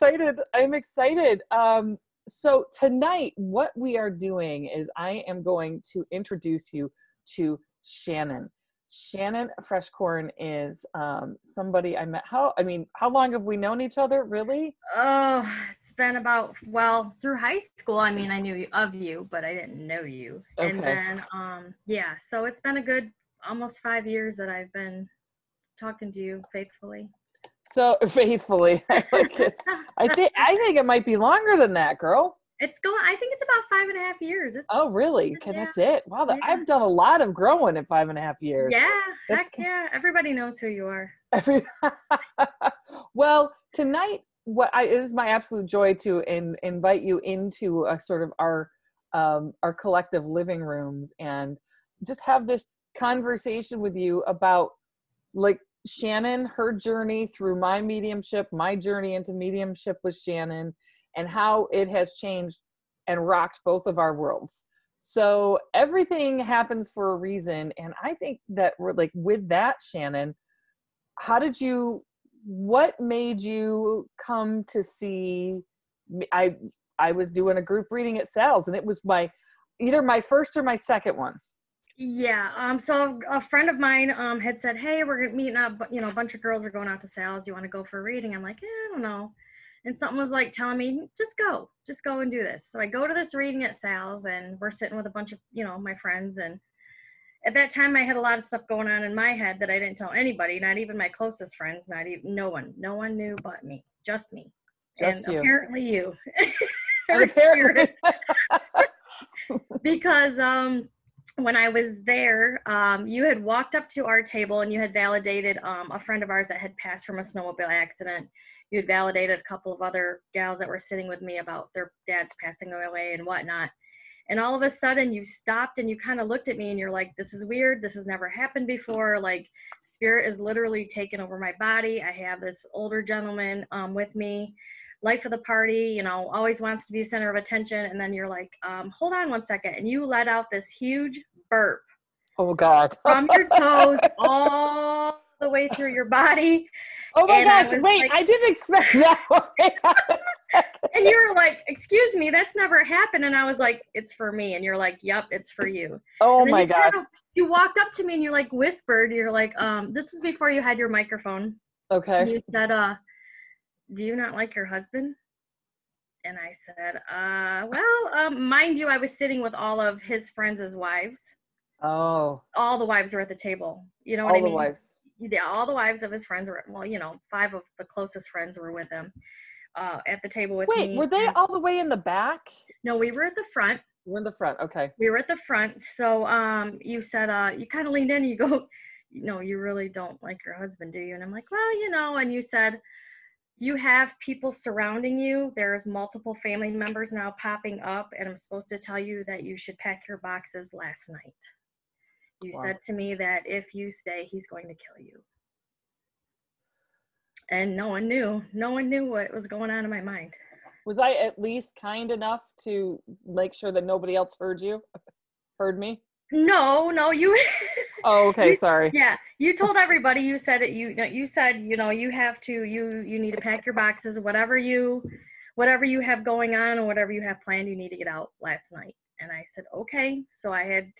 excited. I'm excited. So tonight, what we are doing is I am going to introduce you to Shannon. Shannon Freshcorn is somebody I met. How long have we known each other? Really? Oh, it's been about, well, through high school. I mean, I knew of you, but I didn't know you. And Okay. then, yeah, so it's been a good almost 5 years that I've been talking to you faithfully. So faithfully, I like it. I think it might be longer than that, girl. I think it's about 5.5 years. Oh, really? Okay, Yeah, that's it. Wow, yeah. I've done a lot of growing in 5.5 years. Yeah, That's heck yeah. Everybody knows who you are. Well, tonight, it is my absolute joy to invite you into a sort of our collective living rooms and just have this conversation with you about, like, Shannon, her journey through my mediumship, my journey into mediumship with Shannon, and how it has changed and rocked both of our worlds. So everything happens for a reason. And I think that we're like, with that, Shannon, what made you come to see me? I was doing a group reading at Sal's, and it was either my first or my second one. Yeah. So a friend of mine had said, "Hey, we're meeting up. A bunch of girls are going out to Sal's. You want to go for a reading?" I'm like, I don't know. And something was like telling me, just go and do this. So I go to this reading at Sal's, and we're sitting with a bunch of my friends. And at that time, I had a lot of stuff going on in my head that I didn't tell anybody, not even my closest friends, not even no one knew but me, just me, just and you. Apparently you, apparently. Because when I was there, you had walked up to our table and you had validated a friend of ours that had passed from a snowmobile accident. You had validated a couple of other gals that were sitting with me about their dads passing away and whatnot. And all of a sudden you stopped and you kind of looked at me and you're like, this is weird. This has never happened before. Like, spirit is literally taken over my body. I have this older gentleman with me, life of the party, always wants to be the center of attention. And then you're like, hold on one second. And you let out this huge burp. Oh, God. From your toes all the way through your body. Oh my gosh, wait, I didn't expect that. And you were like, excuse me, that's never happened. And I was like, it's for me. And you're like, yep, it's for you. Oh my God. You walked up to me and you like whispered, you're like, this is before you had your microphone. Okay. And you said, do you not like your husband? And I said, well, mind you, I was sitting with all of his friends' wives. Oh. All the wives were at the table. You know what I mean? All the wives. Yeah, all the wives of his friends were, 5 of the closest friends were with him at the table with me. Wait, were they all the way in the back? No, we were at the front. We're in the front, okay. We were at the front. So you said, you kind of leaned in and you go, you really don't like your husband, do you? And I'm like, well, and you said, you have people surrounding you. There's multiple family members now popping up, and I'm supposed to tell you that you should pack your boxes last night. You said to me that if you stay, he's going to kill you. And no one knew what was going on in my mind. Was I at least kind enough to make sure that nobody else heard me? No, you. Oh, okay. Sorry. Yeah. You told everybody, you said it, you said, you have to, you need to pack your boxes, whatever you have going on or whatever you have planned, you need to get out last night. And I said, okay. So I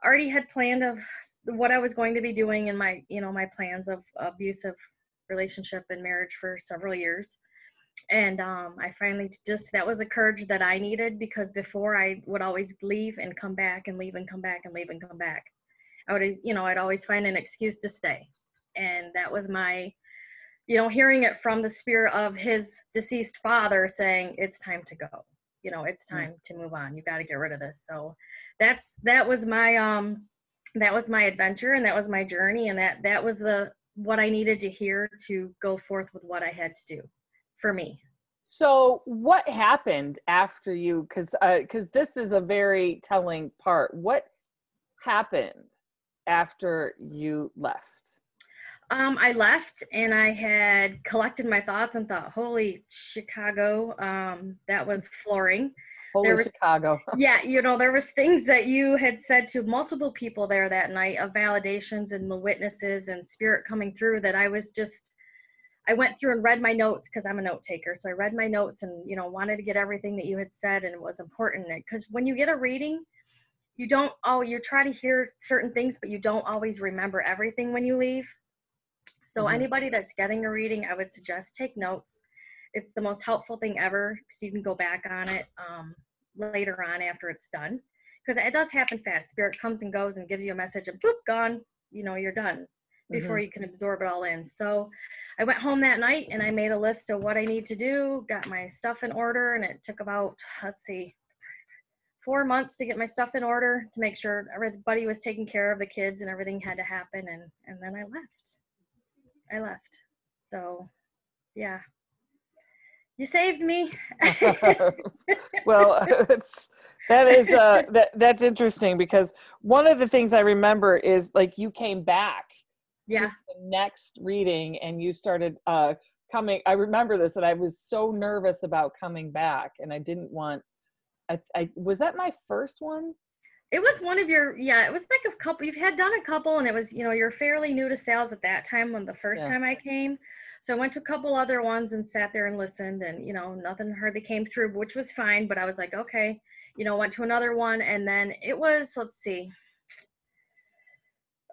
already had planned of what I was going to be doing in my, my plans of abusive relationship and marriage for several years. And I finally that was a courage that I needed, because before I would always leave and come back and leave and come back and leave and come back. I'd always find an excuse to stay. And that was my, hearing it from the spirit of his deceased father saying, it's time to go. It's time to move on. You got to get rid of this. So that was my adventure, and that was my journey, and that was what I needed to hear to go forth with what I had to do for me. So what happened after you, because this is a very telling part. What happened after you left? I left and I had collected my thoughts and thought, holy Chicago, that was flooring. Holy Chicago. Yeah, there was things that you had said to multiple people there that night of validations and the witnesses and spirit coming through that I I went through and read my notes because I'm a note taker. So I read my notes and, you know, wanted to get everything that you had said, and it was important because when you get a reading, you try to hear certain things, but you don't always remember everything when you leave. So anybody that's getting a reading, I would suggest take notes. It's the most helpful thing ever because you can go back on it later on after it's done. Because it does happen fast. Spirit comes and goes and gives you a message and boop, gone. You know, you're done before you can absorb it all in. So I went home that night and I made a list of what I need to do, got my stuff in order, and it took about, 4 months to get my stuff in order to make sure everybody was taken care of, the kids and everything had to happen. And then I left. So yeah, you saved me. Well, that's interesting because one of the things I remember is like you came back to the next reading and you started coming. I remember this, and I was so nervous about coming back, and I didn't want. I was that my first one? It was one of your, it was like a couple. You've had done a couple, and it was, you know, you're fairly new to sales at that time when the first time I came. So I went to a couple other ones and sat there and listened, and, you know, nothing hardly came through, which was fine. But I was like, okay, you know, went to another one. And then it was,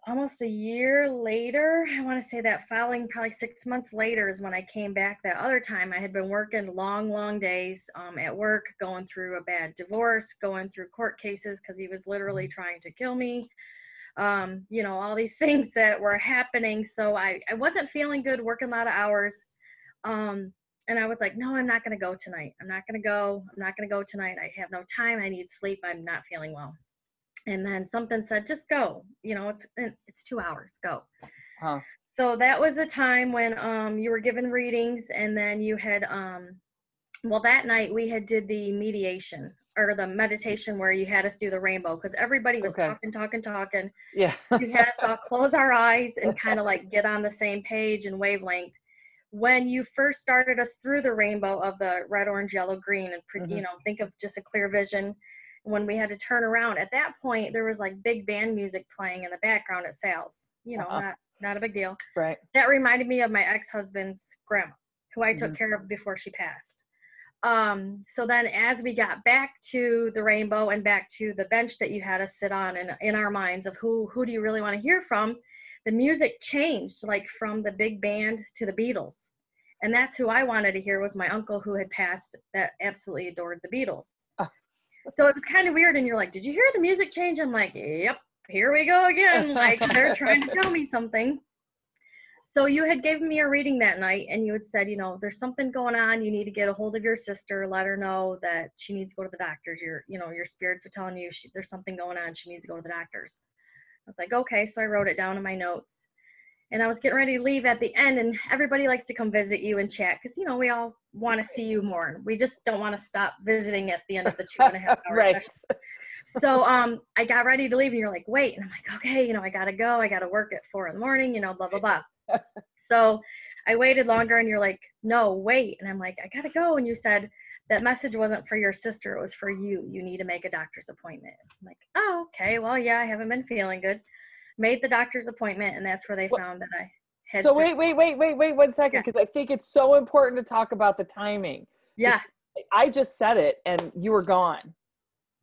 almost a year later, I want to say that following probably 6 months later is when I came back that other time. I had been working long days at work, going through a bad divorce, going through court cases because he was literally trying to kill me. You know, all these things that were happening. So I wasn't feeling good, working a lot of hours. And I was like, no, I'm not going to go tonight. I'm not going to go tonight. I have no time. I need sleep. I'm not feeling well. And then something said, just go, you know, it's 2 hours, go. So that was the time when you were given readings, and then you had, that night we had did the mediation or the meditation where you had us do the rainbow because everybody was talking. Yeah. You had us all close our eyes and kind of like get on the same page and wavelength. When you first started us through the rainbow of the red, orange, yellow, green, and, you know, think of just a clear vision. When we had to turn around, at that point, there was like big band music playing in the background at sales. You know, not a big deal. Right. That reminded me of my ex-husband's grandma, who I took care of before she passed. So then as we got back to the rainbow and back to the bench that you had us sit on in our minds of who do you really want to hear from, the music changed like from the big band to the Beatles. And that's who I wanted to hear, was my uncle who had passed that absolutely adored the Beatles. So it was kind of weird. And you're like, did you hear the music change? I'm like, yep, here we go again. Like they're trying to tell me something. So you had given me a reading that night and you had said, you know, there's something going on. You need to get a hold of your sister, let her know that she needs to go to the doctors. Your spirits are telling you there's something going on. She needs to go to the doctors. I was like, okay. So I wrote it down in my notes. And I was getting ready to leave at the end, and everybody likes to come visit you and chat because, you know, we all want to see you more. We just don't want to stop visiting at the end of the 2.5 hours. Right. So I got ready to leave, and you're like, wait. And I'm like, okay, you know, I got to go. I got to work at 4 a.m, you know, blah, blah, blah. So I waited longer, and you're like, no, wait. And I'm like, I got to go. And you said that message wasn't for your sister. It was for you. You need to make a doctor's appointment. I'm like, oh, okay. Well, yeah, I haven't been feeling good. Made the doctor's appointment, and that's where they found that I had. So wait 1 second, because I think it's so important to talk about the timing. Yeah. I just said it and you were gone.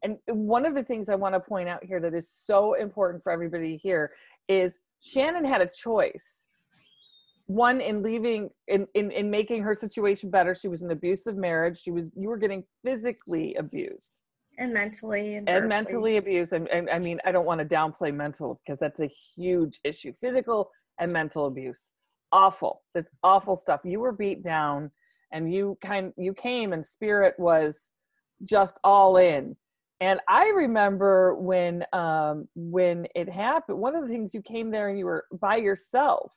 And one of the things I want to point out here that is so important for everybody here is Shannon had a choice. One, in leaving, in making her situation better. She was in an abusive marriage. You were getting physically abused. And mentally. And mentally abused. And I mean, I don't want to downplay mental because that's a huge issue. Physical and mental abuse. Awful. It's awful stuff. You were beat down and you came and spirit was just all in. And I remember when it happened, one of the things, you came there and you were by yourself.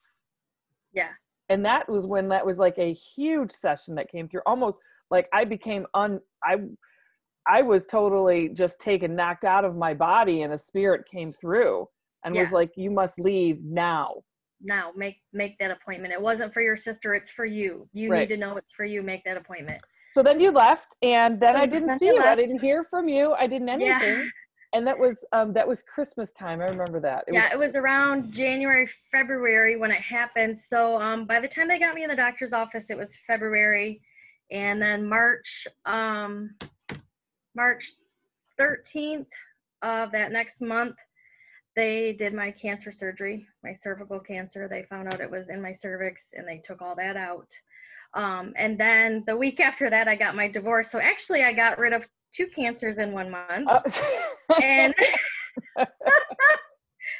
Yeah. And that was when that was like a huge session that came through. Almost like I became I was totally just knocked out of my body, and a spirit came through and was like, you must leave now. Now make that appointment. It wasn't for your sister. It's for you. You need to know it's for you. Make that appointment. So then you left, and then I didn't see you. I didn't hear from you. I didn't anything. Yeah. And that was Christmas time. I remember that. It was around January, February when it happened. So by the time they got me in the doctor's office, it was February. And then March 13th of that next month, they did my cancer surgery, my cervical cancer. They found out it was in my cervix, and they took all that out. And then the week after that, I got my divorce. So actually, I got rid of 2 cancers in 1 month. And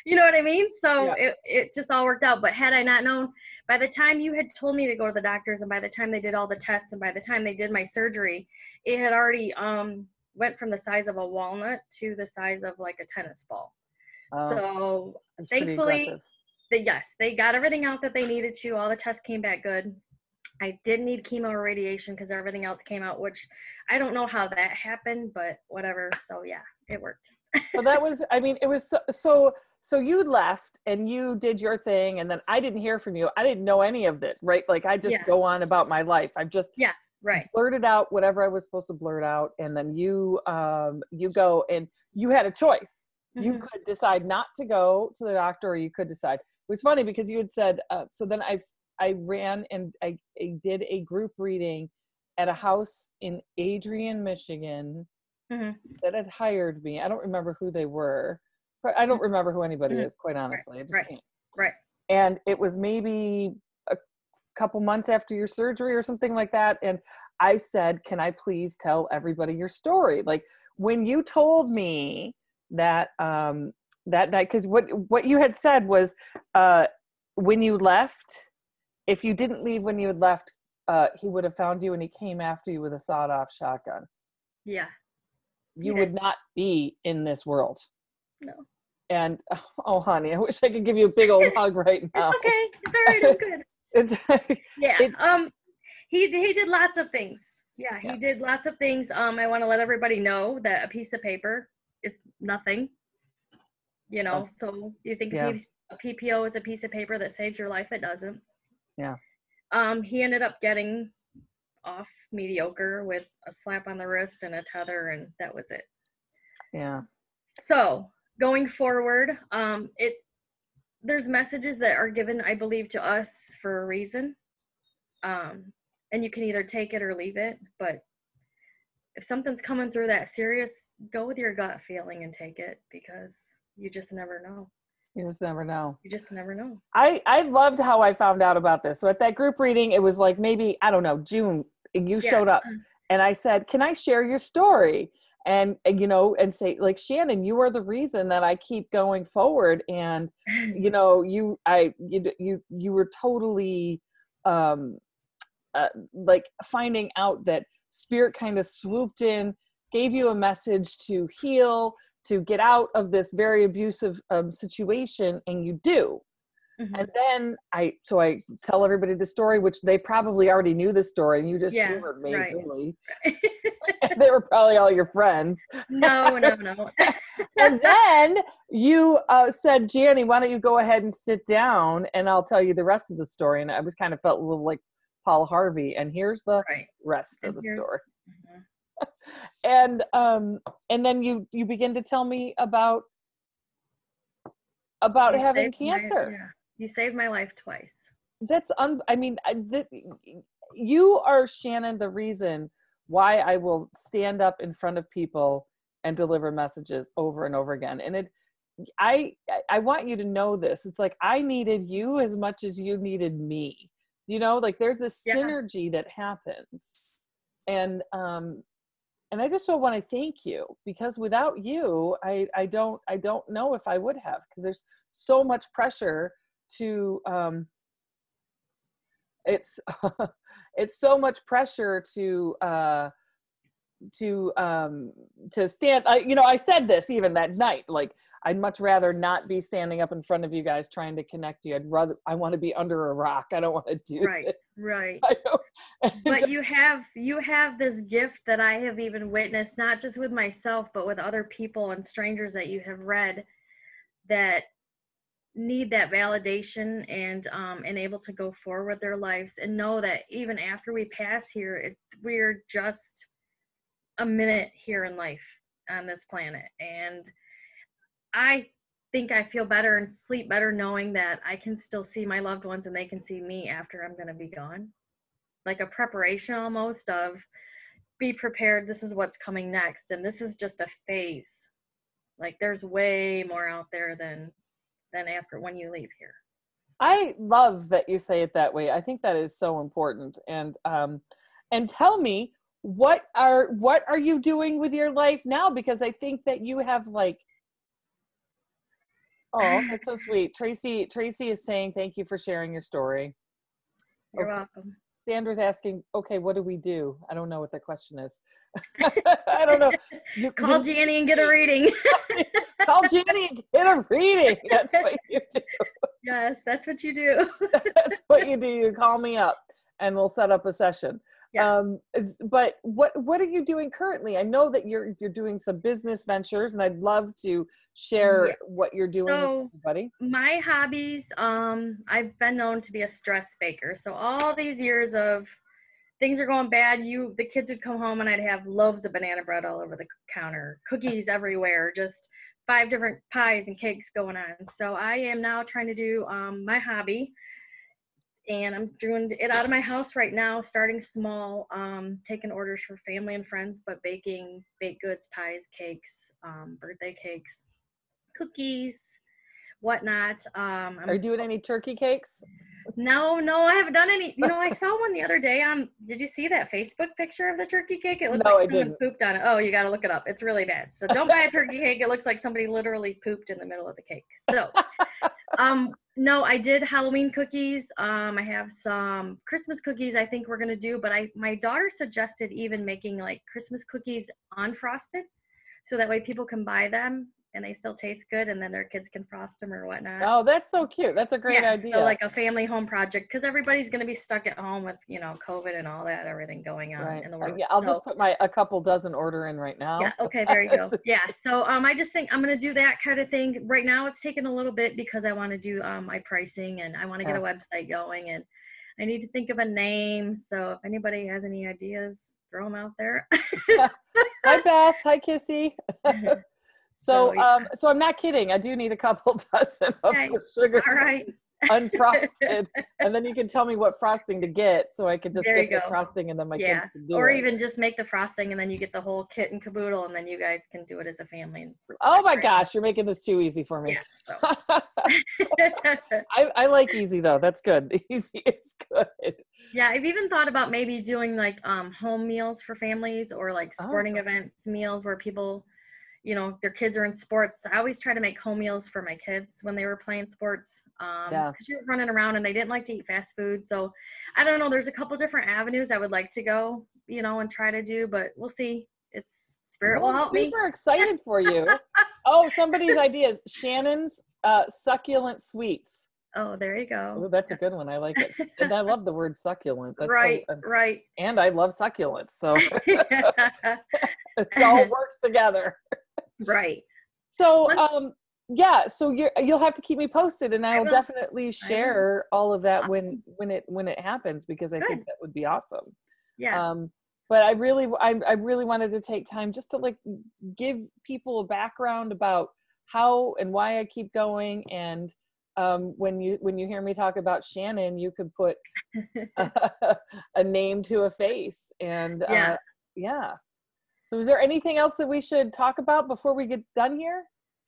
you know what I mean? So yeah. It just all worked out. But had I not known, by the time you had told me to go to the doctors, and by the time they did all the tests, and by the time they did my surgery, it had already went from the size of a walnut to the size of like a tennis ball. So thankfully, they got everything out that they needed to. All the tests came back good. I did need chemo or radiation because everything else came out, which I don't know how that happened, but whatever. So yeah, it worked. So that was, I mean, it was so you left and you did your thing, and then I didn't hear from you. I didn't know any of it, right? Like I just go on about my life. I've just blurted out whatever I was supposed to blurt out, and then you go and you had a choice. You could decide not to go to the doctor, or you could decide. It was funny because you had said, so then I ran and I did a group reading at a house in Adrian, Michigan that had hired me. I don't remember who they were. I don't remember who anybody is, quite honestly. I just can't. Right. And it was maybe a couple months after your surgery or something like that. And I said, can I please tell everybody your story? Like when you told me that that night, because what you had said was when you left, if you didn't leave when you had left, he would have found you and he came after you with a sawed-off shotgun. Yeah. You would not be in this world. No. And oh honey, I wish I could give you a big old hug right now. It's okay. It's all right. I'm good. He did lots of things. Yeah, he did lots of things. I want to let everybody know that a piece of paper is nothing. You know, so you think a PPO is a piece of paper that saves your life? It doesn't. Yeah. He ended up getting off mediocre with a slap on the wrist and a tether, and that was it. Yeah. So going forward, there's messages that are given, I believe, to us for a reason. And you can either take it or leave it. But if something's coming through that serious, go with your gut feeling and take it, because you just never know. You just never know. You just never know. I loved how I found out about this. So at that group reading, it was like maybe, I don't know, June, and you showed up. And I said, can I share your story? And, you know, and say, like, Shannon, you are the reason that I keep going forward. And, you know, you were totally, like finding out that spirit kind of swooped in, gave you a message to heal, to get out of this very abusive situation. And you do. And then I tell everybody the story, which they probably already knew the story, and you just humored me, really. They were probably all your friends. No. And then you said, Gianni, why don't you go ahead and sit down and I'll tell you the rest of the story. And I was kind of felt a little like Paul Harvey. And here's the rest of the story. And then you begin to tell me about having cancer. You saved my life twice. That's you are, Shannon, the reason why I will stand up in front of people and deliver messages over and over again. And I want you to know this. It's like I needed you as much as you needed me. You know, like there's this synergy that happens. And I just want to thank you, because without you, I don't know if I would have, because there's so much pressure to it's so much pressure to stand. I said this even that night, like I'd much rather not be standing up in front of you guys trying to connect you. I want to be under a rock. I don't want to do this. Right. But you have this gift that I have even witnessed, not just with myself, but with other people and strangers that you have read that need that validation and able to go forward with their lives and know that even after we pass here, we're just a minute here in life on this planet. And I think I feel better and sleep better knowing that I can still see my loved ones and they can see me after I'm going to be gone. Like a preparation almost of be prepared. This is what's coming next. And this is just a phase. Like there's way more out there than after when you leave here. I love that you say it that way. I think that is so important. And tell me, what are you doing with your life now? Because I think that you have like, oh, that's so sweet. Tracy is saying, thank you for sharing your story. You're welcome. Sandra's asking, okay, what do we do? I don't know what the question is. I don't know. Call Janny and get a reading. Call Janny and get a reading. That's what you do. Yes, that's what you do. That's what you do. You call me up and we'll set up a session. Yes. But what are you doing currently? I know that you're doing some business ventures, and I'd love to share what you're doing with everybody. My hobbies, I've been known to be a stress baker. So all these years of things are going bad, the kids would come home and I'd have loaves of banana bread all over the counter, cookies everywhere, just 5 different pies and cakes going on. So I am now trying to do my hobby. And I'm doing it out of my house right now, starting small, taking orders for family and friends, but baking baked goods, pies, cakes, birthday cakes, cookies, whatnot. Are you doing any turkey cakes? No, I haven't done any. I saw one the other day. Did you see that Facebook picture of the turkey cake? It looked like someone pooped on it. Oh, you got to look it up. It's really bad. So don't buy a turkey cake. It looks like somebody literally pooped in the middle of the cake. So, no, I did Halloween cookies. I have some Christmas cookies I think we're going to do, but my daughter suggested even making like Christmas cookies unfrosted so that way people can buy them and they still taste good, and then their kids can frost them or whatnot. Oh, that's so cute. That's a great idea. So like a family home project, because everybody's going to be stuck at home with, COVID and all that, everything going on in the world. Yeah, I'll just put a couple dozen order in right now. Yeah, okay, there you go. Yeah, so I just think I'm going to do that kind of thing. Right now it's taken a little bit because I want to do my pricing, and I want to get a website going, and I need to think of a name. So if anybody has any ideas, throw them out there. Hi, Beth. Hi, Kissy. So I'm not kidding. I do need a couple dozen of the sugar unfrosted, and then you can tell me what frosting to get, so I can just get the frosting, and then my kids can do it. Or even just make the frosting, and then you get the whole kit and caboodle, and then you guys can do it as a family. Oh my gosh, you're making this too easy for me. Yeah, so. I like easy though. That's good. Easy is good. Yeah, I've even thought about maybe doing like home meals for families, or like sporting events meals where people, their kids are in sports. I always try to make home meals for my kids when they were playing sports, because you're running around and they didn't like to eat fast food. So I don't know, there's a couple different avenues I would like to go, and try to do, but we'll see. It's spirit will help me. Super excited for you. Oh, somebody's ideas. Shannon's succulent sweets. Oh, there you go. Oh, that's a good one. I like it. And I love the word succulent. That's right. And I love succulents. So it all works together. Right. So, so you'll have to keep me posted, and I will definitely share all of that when it happens, because I think that would be awesome. Yeah. But I really wanted to take time just to like give people a background about how and why I keep going. And when you hear me talk about Shannon, you could put a name to a face. And so is there anything else that we should talk about before we get done here?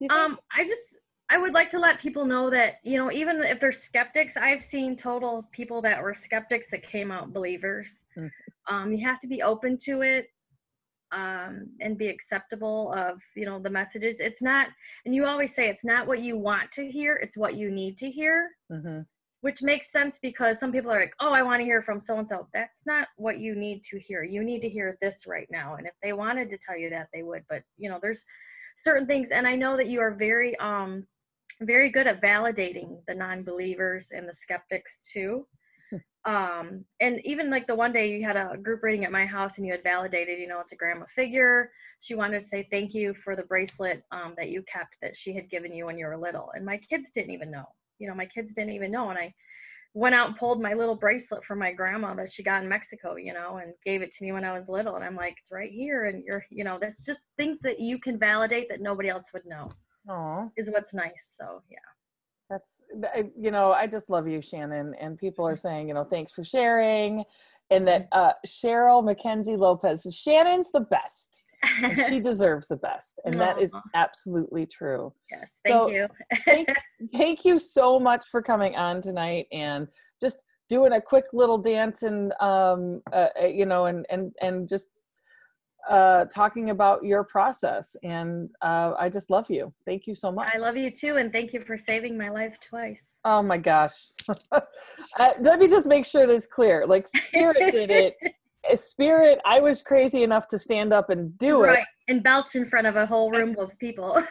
I would like to let people know that, even if they're skeptics, I've seen total people that were skeptics that came out believers. Mm-hmm. You have to be open to it, and be acceptable of, the messages. It's not, and you always say it's not what you want to hear, it's what you need to hear. Mm-hmm. Which makes sense, because some people are like, oh, I want to hear from so-and-so. That's not what you need to hear. You need to hear this right now. And if they wanted to tell you that, they would. But, there's certain things. And I know that you are very, very good at validating the non-believers and the skeptics too. And even like the one day you had a group reading at my house, and you had validated, it's a grandma figure. She wanted to say thank you for the bracelet that you kept that she had given you when you were little. And my kids didn't even know. My kids didn't even know. And I went out and pulled my little bracelet from my grandma that she got in Mexico, and gave it to me when I was little. And I'm like, it's right here. And that's just things that you can validate that nobody else would know. Oh, is what's nice. So yeah. I just love you, Shannon. And people are saying, thanks for sharing. And that Cheryl Mackenzie Lopez says, Shannon's the best. And she deserves the best. And that is Aw. absolutely true. Yes, thank So you. thank you so much for coming on tonight and just doing a quick little dance and, and just talking about your process. And I just love you. Thank you so much. I love you too, and thank you for saving my life twice. Oh my gosh. Let me just make sure this is clear. Like Spirit did it. Spirit, I was crazy enough to stand up and do it. Right, and belch in front of a whole room of people.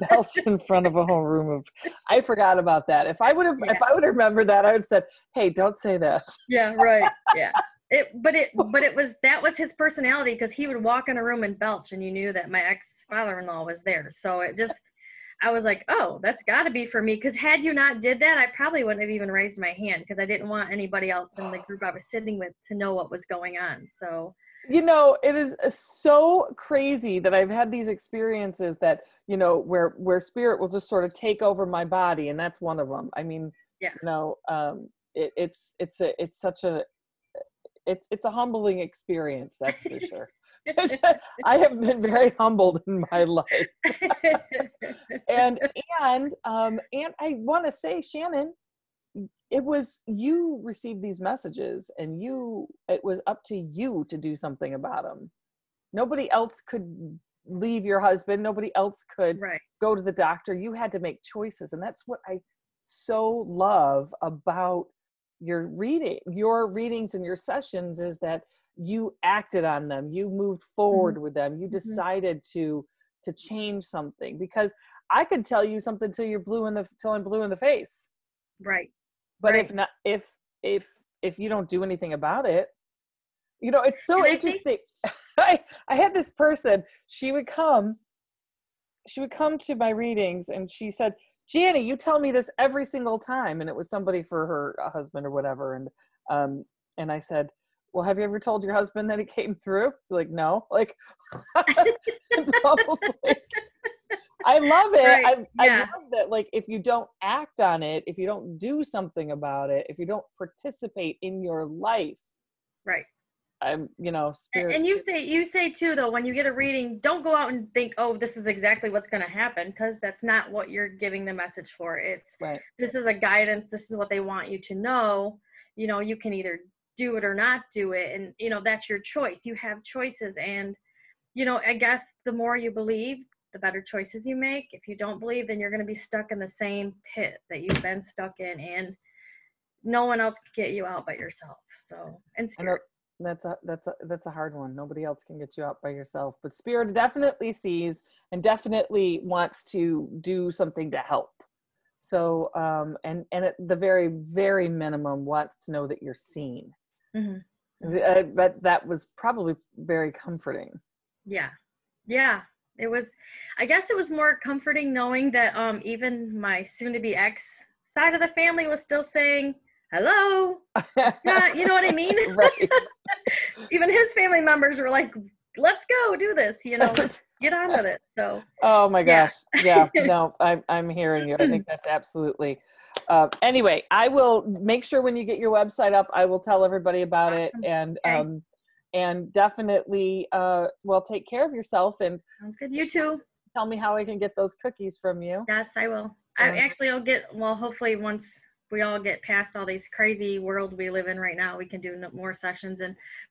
Belch in front of a whole room of. I forgot about that. If I would have remembered that, I would have said, "Hey, don't say that." Yeah, right. Yeah. That was his personality, because he would walk in a room and belch, and you knew that my ex-father-in-law was there. So I was like, oh, that's got to be for me. Because had you not did that, I probably wouldn't have even raised my hand, because I didn't want anybody else in the group I was sitting with to know what was going on. So, it is so crazy that I've had these experiences that, where Spirit will just sort of take over my body. And that's one of them. I mean, yeah. It's a humbling experience. That's for sure. I have been very humbled in my life. and I want to say, Shannon, it was you received these messages, and it was up to you to do something about them. Nobody else could leave your husband. Nobody else could go to the doctor. You had to make choices. And that's what I so love about your readings and your sessions, is that you acted on them. You moved forward with them. You decided to change something, because I could tell you something till I'm blue in the face. Right. But if you don't do anything about it, it's so interesting. I had this person, she would come to my readings, and she said, Janny, you tell me this every single time. And it was somebody for her husband or whatever. And I said, well, have you ever told your husband that it came through? She's like, no. Like, it's almost like, I love it. Right. I love that. Like, if you don't act on it, if you don't do something about it, if you don't participate in your life, right. Spirit. And you say too, though, when you get a reading, don't go out and think, oh, this is exactly what's going to happen, because that's not what you're giving the message for. It's This is a guidance. This is what they want you to know. You can either do it or not do it, and that's your choice. You have choices, and I guess the more you believe, the better choices you make. If you don't believe, then you're going to be stuck in the same pit that you've been stuck in, and no one else can get you out but yourself. So, and Spirit. That's a hard one. Nobody else can get you out by yourself, but Spirit definitely sees and definitely wants to do something to help. So, and at the very, very minimum, wants to know that you're seen. But that was probably very comforting. Yeah. It was. I guess it was more comforting knowing that even my soon-to-be ex side of the family was still saying, hello. It's not, you know what I mean? Right. Even his family members were like, let's go do this, let's get on with it. So. Oh my gosh. Yeah. No, I'm hearing you. I think that's absolutely. Anyway, I will make sure when you get your website up, I will tell everybody about it, and definitely, take care of yourself, and sounds good. You too. Tell me how I can get those cookies from you. Yes, I will. I'll get, hopefully once we all get past all these crazy world we live in right now, we can do more sessions,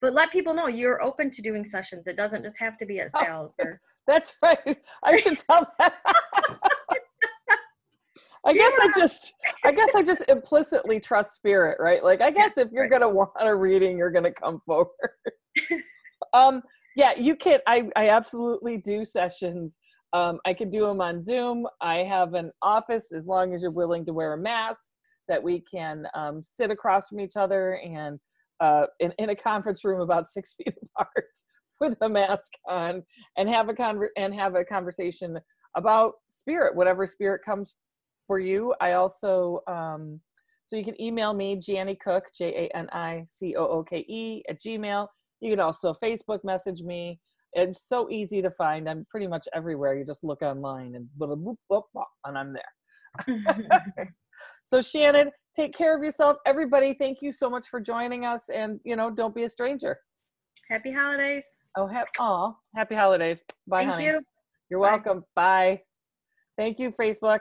but let people know you're open to doing sessions. It doesn't just have to be at sales. That's right. I should tell that. I guess I just implicitly trust Spirit, right? Like, I guess if you're going to want a reading, you're going to come forward. You can. I absolutely do sessions. I can do them on Zoom. I have an office, as long as you're willing to wear a mask, that we can sit across from each other and in a conference room about 6 feet apart with a mask on, and have a conversation about Spirit, whatever Spirit comes for you. I also so you can email me, Janny Cook, JANICOOKE @gmail. You can also Facebook message me. It's so easy to find. I'm pretty much everywhere. You just look online and I'm there. So Shannon, take care of yourself. Everybody, thank you so much for joining us. And, don't be a stranger. Happy holidays. Oh, happy holidays. Bye, Thank honey. you. You're Bye. welcome. Bye. Thank you, Facebook.